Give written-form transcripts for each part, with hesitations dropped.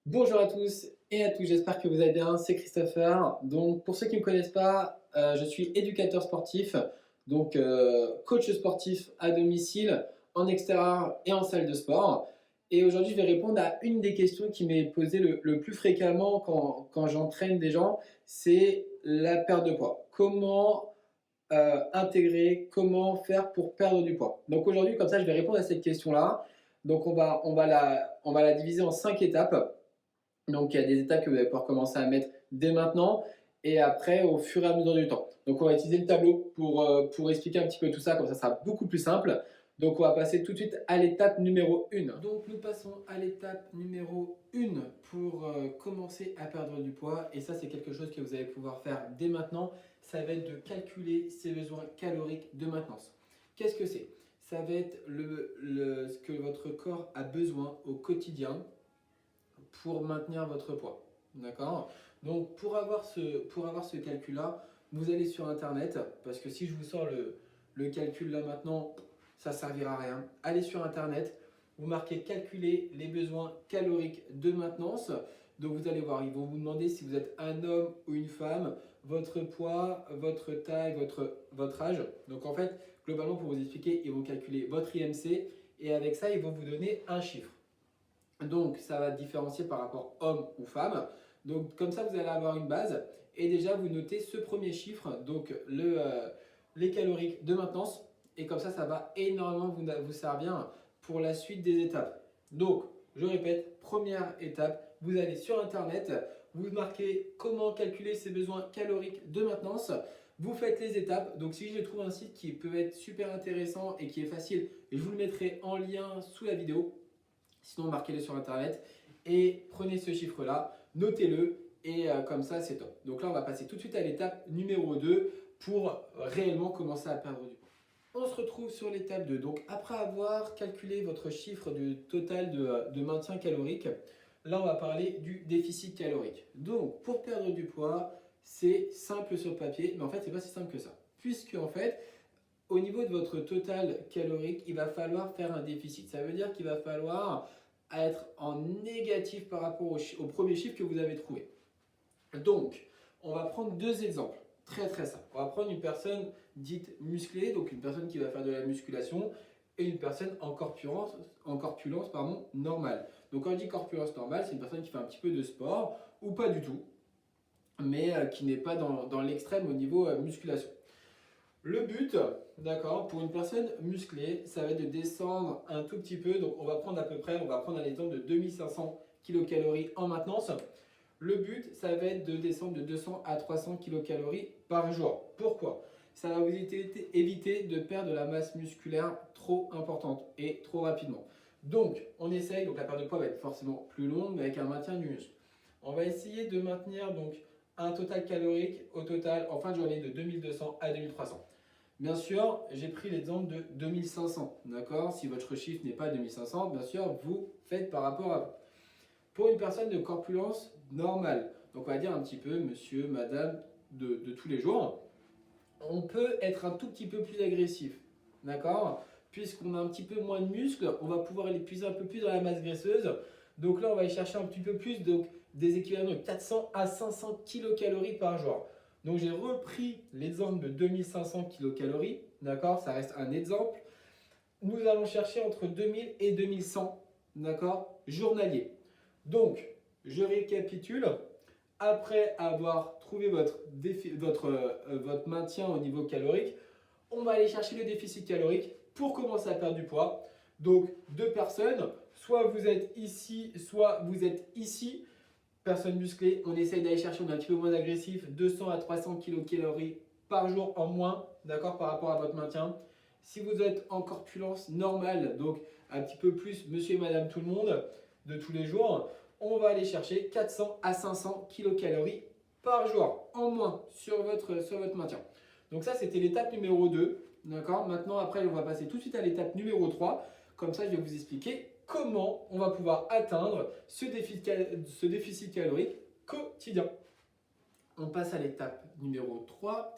Bonjour à tous et à tous, j'espère que vous allez bien, c'est Christopher. Donc pour ceux qui ne me connaissent pas, je suis éducateur sportif, donc coach sportif à domicile, en extérieur et en salle de sport. Et aujourd'hui, je vais répondre à une des questions qui m'est posée le plus fréquemment quand j'entraîne des gens, c'est la perte de poids. Comment intégrer, comment faire pour perdre du poids. Donc aujourd'hui, comme ça, je vais répondre à cette question-là. Donc on va la diviser en 5 étapes. Donc, il y a des étapes que vous allez pouvoir commencer à mettre dès maintenant et après au fur et à mesure du temps. Donc, on va utiliser le tableau pour expliquer un petit peu tout ça, comme ça sera beaucoup plus simple. Donc, on va passer tout de suite à l'étape numéro 1. Donc, nous passons à l'étape numéro 1 pour commencer à perdre du poids. Et ça, c'est quelque chose que vous allez pouvoir faire dès maintenant. Ça va être de calculer ses besoins caloriques de maintenance. Qu'est-ce que c'est? Ça va être ce que votre corps a besoin au quotidien pour maintenir votre poids. D'accord? Donc pour avoir ce calcul-là, vous allez sur Internet, parce que si je vous sors le calcul là maintenant, ça ne servira à rien. Allez sur Internet, vous marquez calculer les besoins caloriques de maintenance. Donc vous allez voir, ils vont vous demander si vous êtes un homme ou une femme, votre poids, votre taille, votre âge. Donc en fait, globalement pour vous expliquer, ils vont calculer votre IMC et avec ça, ils vont vous donner un chiffre. Donc, ça va différencier par rapport homme ou femme. Donc, comme ça, vous allez avoir une base. Et déjà, vous notez ce premier chiffre, donc les caloriques de maintenance. Et comme ça va énormément vous servir pour la suite des étapes. Donc, je répète, première étape, vous allez sur Internet, vous marquez comment calculer ses besoins caloriques de maintenance. Vous faites les étapes. Donc, si je trouve un site qui peut être super intéressant et qui est facile, je vous le mettrai en lien sous la vidéo. Sinon, marquez-le sur Internet et prenez ce chiffre-là, notez-le et comme ça, c'est top. Donc là, on va passer tout de suite à l'étape numéro 2 pour réellement commencer à perdre du poids. On se retrouve sur l'étape 2. Donc après avoir calculé votre chiffre de total de maintien calorique, là, on va parler du déficit calorique. Donc pour perdre du poids, c'est simple sur le papier, mais en fait, c'est pas si simple que ça. Puisque en fait, au niveau de votre total calorique, il va falloir faire un déficit. Ça veut dire qu'il va falloir être en négatif par rapport au premier chiffre que vous avez trouvé. Donc, on va prendre deux exemples très très simples. On va prendre une personne dite musclée, donc une personne qui va faire de la musculation, et une personne en corpulence normale. Donc quand je dis corpulence normale, c'est une personne qui fait un petit peu de sport ou pas du tout, mais qui n'est pas dans l'extrême au niveau musculation. Le but, d'accord, pour une personne musclée, ça va être de descendre un tout petit peu. Donc, on va prendre un exemple de 2500 kilocalories en maintenance. Le but, ça va être de descendre de 200 à 300 kilocalories par jour. Pourquoi? Ça va vous éviter de perdre de la masse musculaire trop importante et trop rapidement. Donc, on essaye, donc la perte de poids va être forcément plus longue, mais avec un maintien du muscle. On va essayer de maintenir donc un total calorique au total en fin de journée de 2200 à 2300. Bien sûr, j'ai pris l'exemple de 2500, d'accord? Si votre chiffre n'est pas 2500, bien sûr, vous faites par rapport à... Pour une personne de corpulence normale, donc on va dire un petit peu monsieur, madame de tous les jours, on peut être un tout petit peu plus agressif, d'accord? Puisqu'on a un petit peu moins de muscles, on va pouvoir les puiser un peu plus dans la masse graisseuse. Donc là, on va y chercher un petit peu plus, donc des équivalents de 400 à 500 kilocalories par jour. Donc j'ai repris l'exemple de 2500 kilocalories, d'accord? Ça reste un exemple. Nous allons chercher entre 2000 et 2100, d'accord? Journalier. Donc, je récapitule. Après avoir trouvé votre maintien au niveau calorique, on va aller chercher le déficit calorique pour commencer à perdre du poids. Donc, deux personnes, soit vous êtes ici, soit vous êtes ici. Personne musclée, on essaye d'aller chercher, on est un petit peu moins agressif, 200 à 300 kilocalories par jour en moins, d'accord, par rapport à votre maintien. Si vous êtes en corpulence normale, donc un petit peu plus monsieur et madame tout le monde de tous les jours, on va aller chercher 400 à 500 kilocalories par jour en moins sur votre maintien. Donc ça, c'était l'étape numéro 2. D'accord. Maintenant, après, on va passer tout de suite à l'étape numéro 3. Comme ça, je vais vous expliquer comment on va pouvoir atteindre ce déficit calorique quotidien. On passe à l'étape numéro 3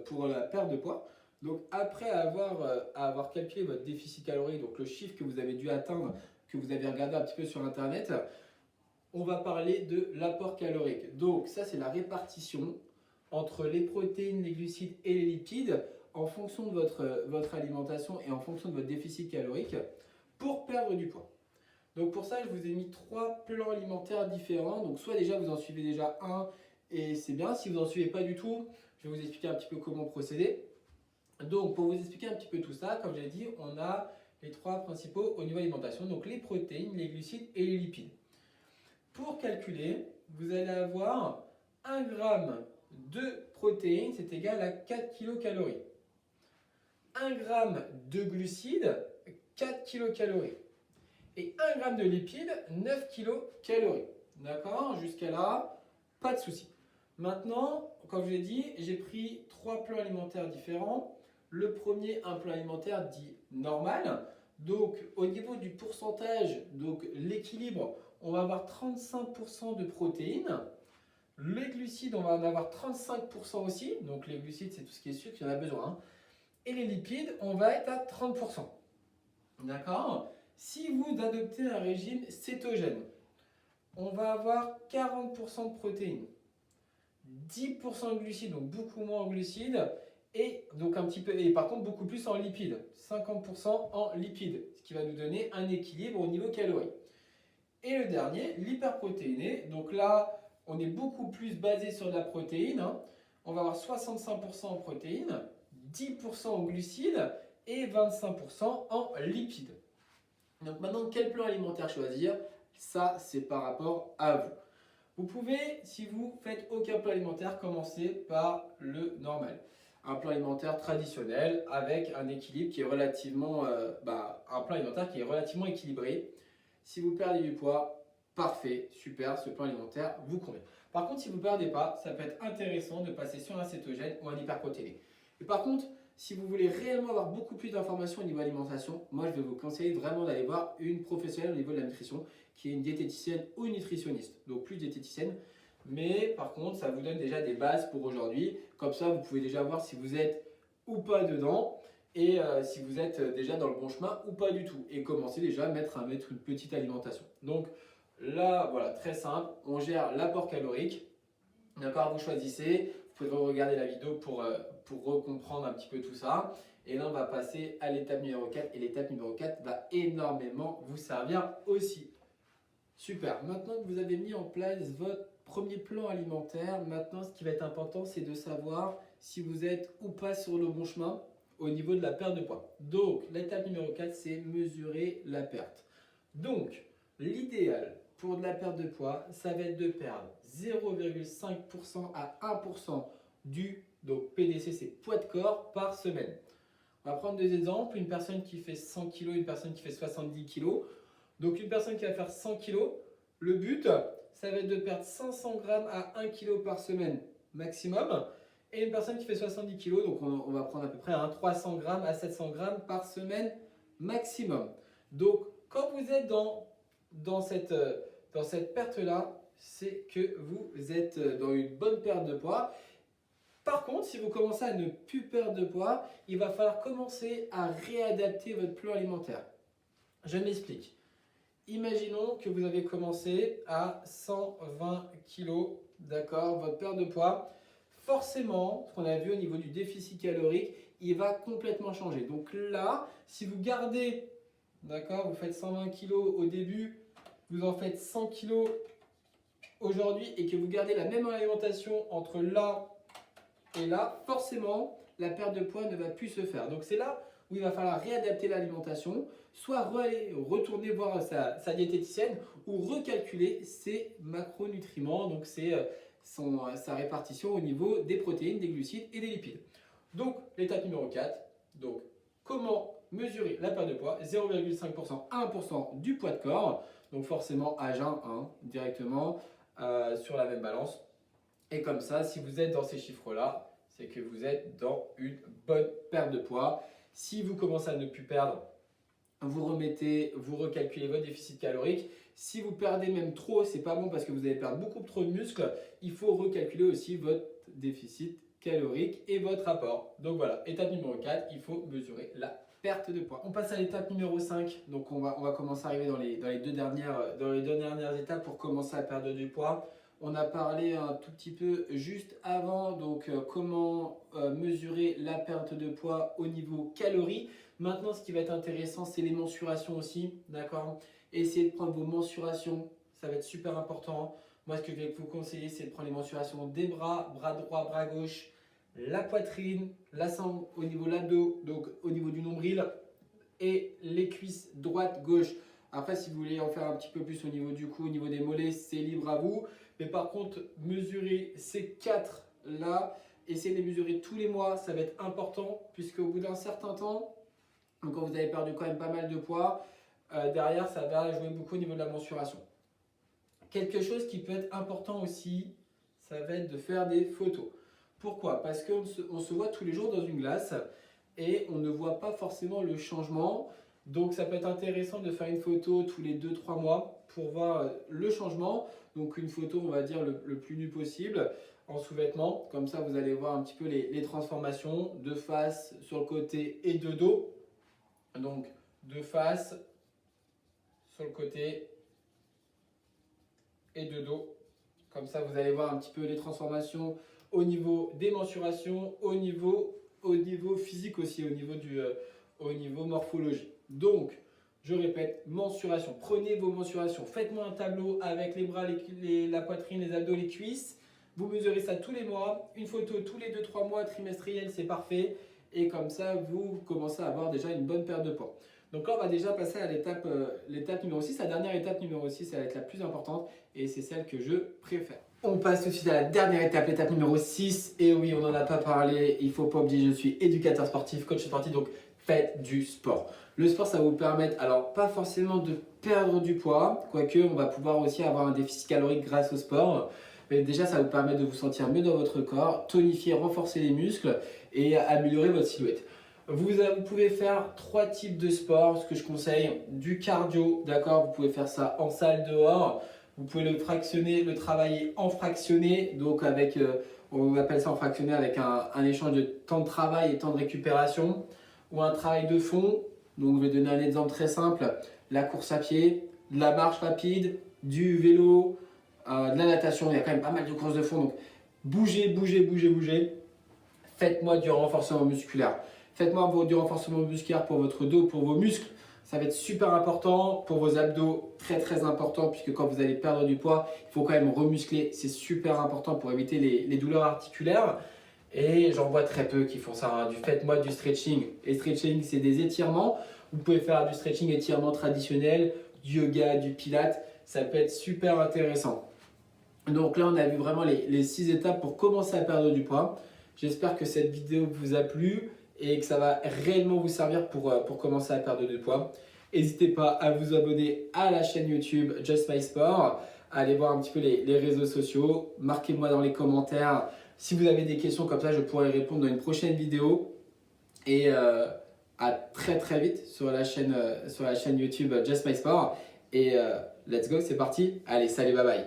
pour la perte de poids. Donc après avoir calculé votre déficit calorique, donc le chiffre que vous avez dû atteindre, que vous avez regardé un petit peu sur Internet, on va parler de l'apport calorique. Donc ça, c'est la répartition entre les protéines, les glucides et les lipides en fonction de votre alimentation et en fonction de votre déficit calorique pour perdre du poids. Donc pour ça, je vous ai mis 3 plans alimentaires différents. Donc soit déjà, vous en suivez déjà un et c'est bien. Si vous n'en suivez pas du tout, je vais vous expliquer un petit peu comment procéder. Donc pour vous expliquer un petit peu tout ça, comme j'ai dit, on a les 3 principaux au niveau alimentation. Donc les protéines, les glucides et les lipides. Pour calculer, vous allez avoir 1 gramme de protéines, c'est égal à 4 kilocalories. 1 gramme de glucides, 4 kilocalories. Et 1 gramme de lipides, 9 kilocalories. D'accord? Jusqu'à là, pas de souci. Maintenant, comme je l'ai dit, j'ai pris 3 plans alimentaires différents. Le premier, un plan alimentaire dit normal. Donc, au niveau du pourcentage, donc l'équilibre, on va avoir 35% de protéines. Les glucides, on va en avoir 35% aussi. Donc, les glucides, c'est tout ce qui est sucre, il y en a besoin. Hein. Et les lipides, on va être à 30%. D'accord? Si vous adoptez un régime cétogène, on va avoir 40% de protéines, 10% de glucides, donc beaucoup moins en glucides, et donc un petit peu, et par contre beaucoup plus en lipides, 50% en lipides, ce qui va nous donner un équilibre au niveau calories. Et le dernier, l'hyperprotéiné, donc là on est beaucoup plus basé sur de la protéine, hein. On va avoir 65% en protéines, 10% en glucides et 25% en lipides. Donc maintenant, quel plan alimentaire choisir? Ça, c'est par rapport à vous. Vous pouvez, si vous faites aucun plan alimentaire, commencer par le normal. Un plan alimentaire traditionnel avec un équilibre qui est relativement, un plan alimentaire qui est relativement équilibré. Si vous perdez du poids, parfait, super, ce plan alimentaire vous convient. Par contre, si vous ne perdez pas, ça peut être intéressant de passer sur un cétogène ou un hyperprotéiné. Et par contre, si vous voulez réellement avoir beaucoup plus d'informations au niveau alimentation, moi je vais vous conseiller vraiment d'aller voir une professionnelle au niveau de la nutrition qui est une diététicienne ou une nutritionniste. Donc plus diététicienne, mais par contre ça vous donne déjà des bases pour aujourd'hui. Comme ça vous pouvez déjà voir si vous êtes ou pas dedans et si vous êtes déjà dans le bon chemin ou pas du tout. Et commencer déjà à mettre une petite alimentation. Donc là voilà, très simple, on gère l'apport calorique. D'accord, vous choisissez, vous pouvez regarder la vidéo pour recomprendre un petit peu tout ça. Et là, on va passer à l'étape numéro 4. Et l'étape numéro 4 va énormément vous servir aussi. Super, maintenant que vous avez mis en place votre premier plan alimentaire, maintenant ce qui va être important, c'est de savoir si vous êtes ou pas sur le bon chemin au niveau de la perte de poids. Donc, l'étape numéro 4, c'est mesurer la perte. Donc, l'idéal pour de la perte de poids, ça va être de perdre 0,5% à 1% du donc PDC, c'est poids de corps par semaine. On va prendre deux exemples, une personne qui fait 100 kg, une personne qui fait 70 kg. Donc une personne qui va faire 100 kg, le but, ça va être de perdre 500 g à 1 kg par semaine maximum. Et une personne qui fait 70 kg, donc on va prendre à peu près 300 g à 700 g par semaine maximum. Donc quand vous êtes dans cette perte-là, c'est que vous êtes dans une bonne perte de poids. Par contre, si vous commencez à ne plus perdre de poids, il va falloir commencer à réadapter votre plan alimentaire. Je m'explique. Imaginons que vous avez commencé à 120 kg, d'accord, votre perte de poids. Forcément, ce qu'on a vu au niveau du déficit calorique, il va complètement changer. Donc là, si vous gardez, d'accord, vous faites 120 kg au début, vous en faites 100 kg aujourd'hui et que vous gardez la même alimentation entre là et là, forcément, la perte de poids ne va plus se faire. Donc c'est là où il va falloir réadapter l'alimentation, soit retourner voir sa diététicienne ou recalculer ses macronutriments, donc c'est sa répartition au niveau des protéines, des glucides et des lipides. Donc l'étape numéro 4, donc comment mesurer la perte de poids? 0,5% à 1% du poids de corps, donc forcément à jeun directement sur la même balance. Et comme ça, si vous êtes dans ces chiffres-là, c'est que vous êtes dans une bonne perte de poids. Si vous commencez à ne plus perdre, vous recalculez votre déficit calorique. Si vous perdez même trop, c'est pas bon parce que vous allez perdre beaucoup trop de muscles. Il faut recalculer aussi votre déficit calorique et votre apport. Donc voilà, étape numéro 4, il faut mesurer la perte de poids. On passe à l'étape numéro 5. Donc on va commencer à arriver dans les deux dernières étapes pour commencer à perdre du poids. On a parlé un tout petit peu juste avant, donc comment mesurer la perte de poids au niveau calories. Maintenant, ce qui va être intéressant, c'est les mensurations aussi, d'accord? Essayez de prendre vos mensurations, ça va être super important. Moi, ce que je vais vous conseiller, c'est de prendre les mensurations des bras, bras droit, bras gauche, la poitrine, l'assemble au niveau de l'abdos, donc au niveau du nombril, et les cuisses droite, gauche. Après, si vous voulez en faire un petit peu plus au niveau du cou, au niveau des mollets, c'est libre à vous. Mais par contre, mesurez ces 4 là, essayez de les mesurer tous les mois, ça va être important, puisque au bout d'un certain temps, donc quand vous avez perdu quand même pas mal de poids, derrière, ça va jouer beaucoup au niveau de la mensuration. Quelque chose qui peut être important aussi, ça va être de faire des photos. Pourquoi? Parce qu'on se voit tous les jours dans une glace et on ne voit pas forcément le changement. Donc ça peut être intéressant de faire une photo tous les 2-3 mois pour voir le changement. Donc une photo, on va dire, le plus nu possible en sous-vêtements. Comme ça, vous allez voir un petit peu les transformations de face, sur le côté et de dos. Donc de face, sur le côté et de dos. Comme ça, vous allez voir un petit peu les transformations au niveau des mensurations, au niveau physique aussi, au niveau morphologie. Donc, je répète, mensuration. Prenez vos mensurations. Faites-moi un tableau avec les bras, la poitrine, les abdos, les cuisses. Vous mesurez ça tous les mois. Une photo tous les 2-3 mois, trimestriel, c'est parfait. Et comme ça, vous commencez à avoir déjà une bonne perte de poids. Donc là, on va déjà passer à l'étape numéro 6. La dernière étape numéro 6, ça va être la plus importante et c'est celle que je préfère. On passe tout de suite à la dernière étape, l'étape numéro 6. Et oui, on n'en a pas parlé, il ne faut pas oublier, je suis éducateur sportif, coach sportif, donc faites du sport. Le sport, ça va vous permettre, alors pas forcément de perdre du poids, quoique on va pouvoir aussi avoir un déficit calorique grâce au sport. Mais déjà, ça va vous permettre de vous sentir mieux dans votre corps, tonifier, renforcer les muscles et améliorer votre silhouette. Vous pouvez faire 3 types de sports, ce que je conseille, du cardio, d'accord, vous pouvez faire ça en salle dehors, vous pouvez le fractionner, le travailler en fractionné, donc avec, on appelle ça en fractionné avec un échange de temps de travail et temps de récupération, ou un travail de fond, donc je vais donner un exemple très simple, la course à pied, de la marche rapide, du vélo, de la natation, il y a quand même pas mal de courses de fond, donc bougez, bougez, bougez, bougez, faites-moi du renforcement musculaire. Faites-moi du renforcement musculaire pour votre dos, pour vos muscles. Ça va être super important. Pour vos abdos, très très important, puisque quand vous allez perdre du poids, il faut quand même remuscler. C'est super important pour éviter les douleurs articulaires. Et j'en vois très peu qui font ça. Hein. Faites-moi du stretching. Et stretching, c'est des étirements. Vous pouvez faire du stretching étirement traditionnel, du yoga, du pilates. Ça peut être super intéressant. Donc là, on a vu vraiment les 6 étapes pour commencer à perdre du poids. J'espère que cette vidéo vous a plu et que ça va réellement vous servir pour commencer à perdre du poids. N'hésitez pas à vous abonner à la chaîne YouTube Just My Sport, à aller voir un petit peu les réseaux sociaux. Marquez-moi dans les commentaires si vous avez des questions, comme ça je pourrai répondre dans une prochaine vidéo. Et à très très vite sur la chaîne YouTube Just My Sport. Et let's go, c'est parti. Allez, salut, bye bye.